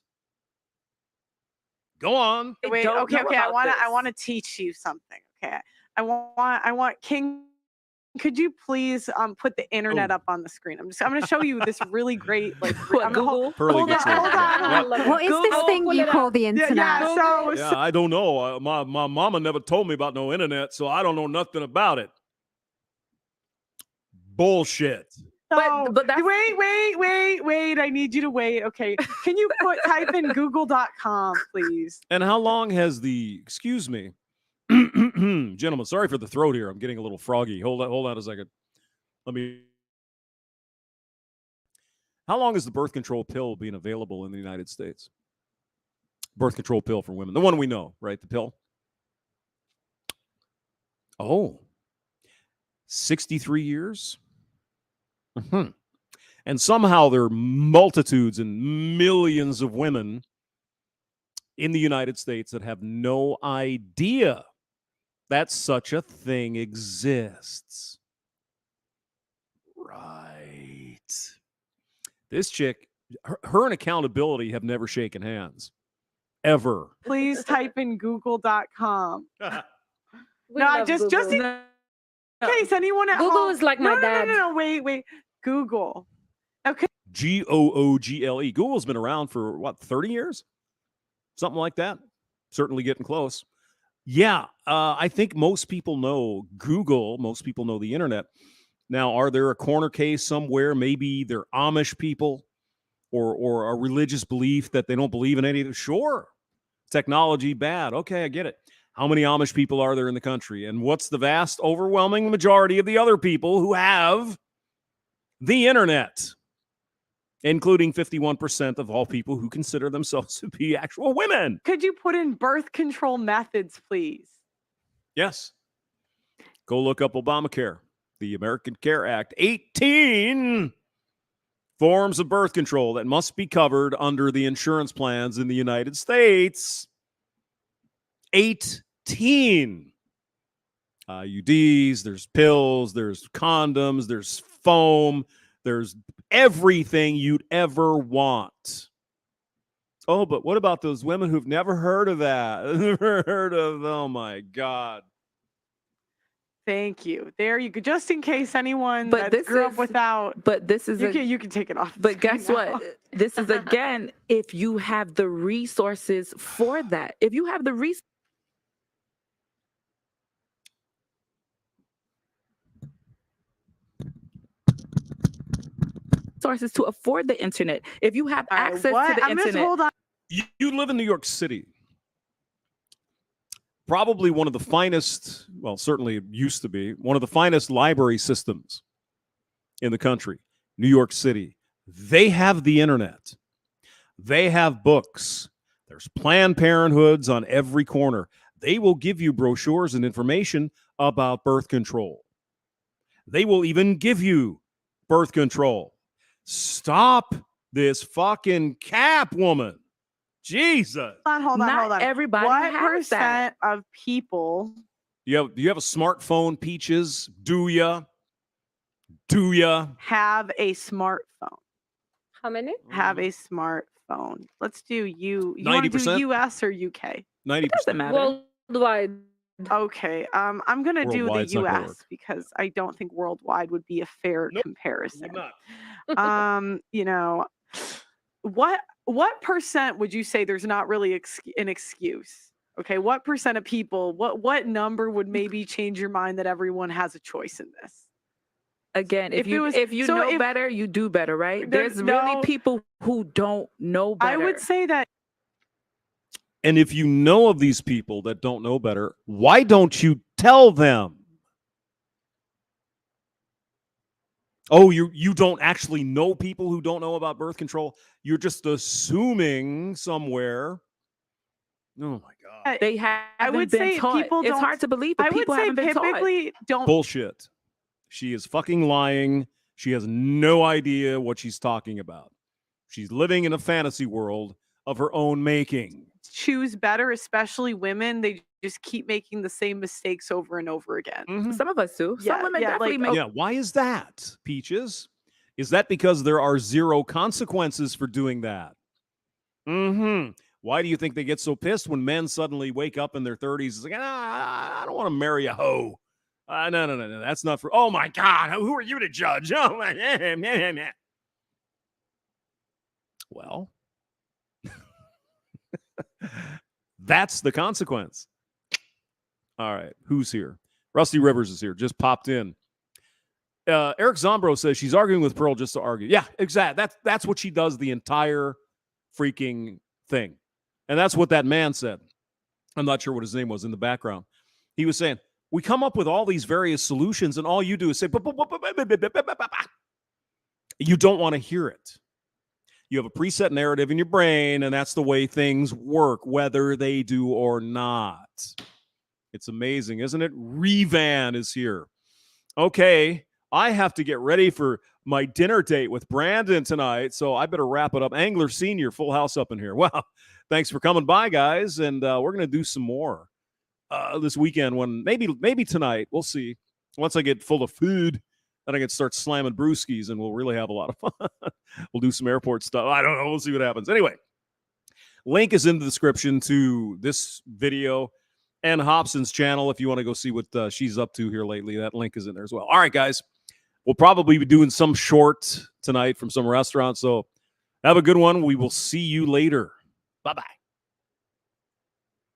Go on. Wait, okay. I want to teach you something. Okay. I want King. Could you please put the internet up on the screen? I'm going to show you this really great Google. Hold on. What is this thing you call the internet? Yeah, I don't know. My mama never told me about no internet, so I don't know nothing about it. Bullshit. But wait. I need you to wait. Okay. Can you type in google.com, please? And how long has excuse me, gentlemen, sorry for the throat here. I'm getting a little froggy. Hold on a second. How long has the birth control pill been available in the United States? Birth control pill for women. The one we know, right? The pill. Oh, 63 years? Mm-hmm. And somehow there are multitudes and millions of women in the United States that have no idea that such a thing exists. Right. This chick, her and accountability have never shaken hands. Ever. Please type in google.com. No, just in case anyone at Google home. is like my dad. No, wait. Google. Okay. Google. Google's been around for what, 30 years? Something like that. Certainly getting close. Yeah, I think most people know Google. Most people know the internet. Now, are there a corner case somewhere? Maybe they're Amish people or a religious belief that they don't believe in any of it? Sure. Technology, bad. Okay, I get it. How many Amish people are there in the country? And what's the vast, overwhelming majority of the other people who have the internet? Including 51% of all people who consider themselves to be actual women. Could you put in birth control methods, please? Yes. Go look up Obamacare, the American Care Act. 18 forms of birth control that must be covered under the insurance plans in the United States. 18. IUDs, there's pills, there's condoms, there's foam, There's everything you'd ever want. Oh, but what about those women who've never heard of that? Never heard of, oh my God. Thank you. There you go. Just in case anyone But that grew up without. But this is you can take it off. But guess what? This is again, if you have the resources for that. If you have the resources to afford the internet, if you have access to the internet. Hold on. You live in New York City. Probably one of the finest, well, certainly it used to be, one of the finest library systems in the country, New York City. They have the internet. They have books. There's Planned Parenthoods on every corner. They will give you brochures and information about birth control. They will even give you birth control. Stop this fucking cap, woman. Jesus. Hold on. Everybody what has percent that. of people? Do you have a smartphone, Peaches? Do ya? Have a smartphone? How many? Have a smartphone. Let's do you. You want to do US or UK? 90%. Doesn't matter. Worldwide. Okay. I'm gonna do the Worldwide's not gonna US work. because I don't think worldwide would be a fair Nope, comparison. would not. What percent would you say there's not really an excuse? Okay, what percent of people, what number would maybe change your mind that everyone has a choice in this? Again, if you know better, you do better, right? There's really people who don't know better. I would say that. And if you know of these people that don't know better, why don't you tell them? Oh, you don't actually know people who don't know about birth control. You're just assuming somewhere. Oh my God. They haven't I would been say taught. people It's don't. hard to believe, but I would people say haven't been taught. typically don't. Bullshit. She is fucking lying. She has no idea what she's talking about. She's living in a fantasy world of her own making. Choose better, especially women. They just keep making the same mistakes over and over again. Mm-hmm. Some of us do. Some women definitely make. Yeah, why is that, Peaches? Is that because there are zero consequences for doing that? Mm-hmm. Why do you think they get so pissed when men suddenly wake up in their 30s? It's like, I don't want to marry a hoe. No. That's not for. Oh my God, who are you to judge? Oh my. Well, that's the consequence. All right, who's here? Rusty Rivers is here. Just popped in. Eric Zombro says she's arguing with Pearl just to argue. Yeah, exactly. That's what she does the entire freaking thing. And that's what that man said. I'm not sure what his name was in the background. He was saying, we come up with all these various solutions and all you do is say, you don't want to hear it. You have a preset narrative in your brain, and that's the way things work, whether they do or not. It's amazing, isn't it? Revan is here. Okay, I have to get ready for my dinner date with Brandon tonight, so I better wrap it up. Angler Senior, full house up in here. Well, thanks for coming by, guys, and we're going to do some more this weekend. When maybe tonight, we'll see. Once I get full of food, then I can start slamming brewskis, and we'll really have a lot of fun. We'll do some airport stuff. I don't know. We'll see what happens. Anyway, link is in the description to this video and Hobson's channel if you want to go see what she's up to here lately. That link is in there as well. All right, guys. We'll probably be doing some short tonight from some restaurant, so have a good one. We will see you later. Bye-bye.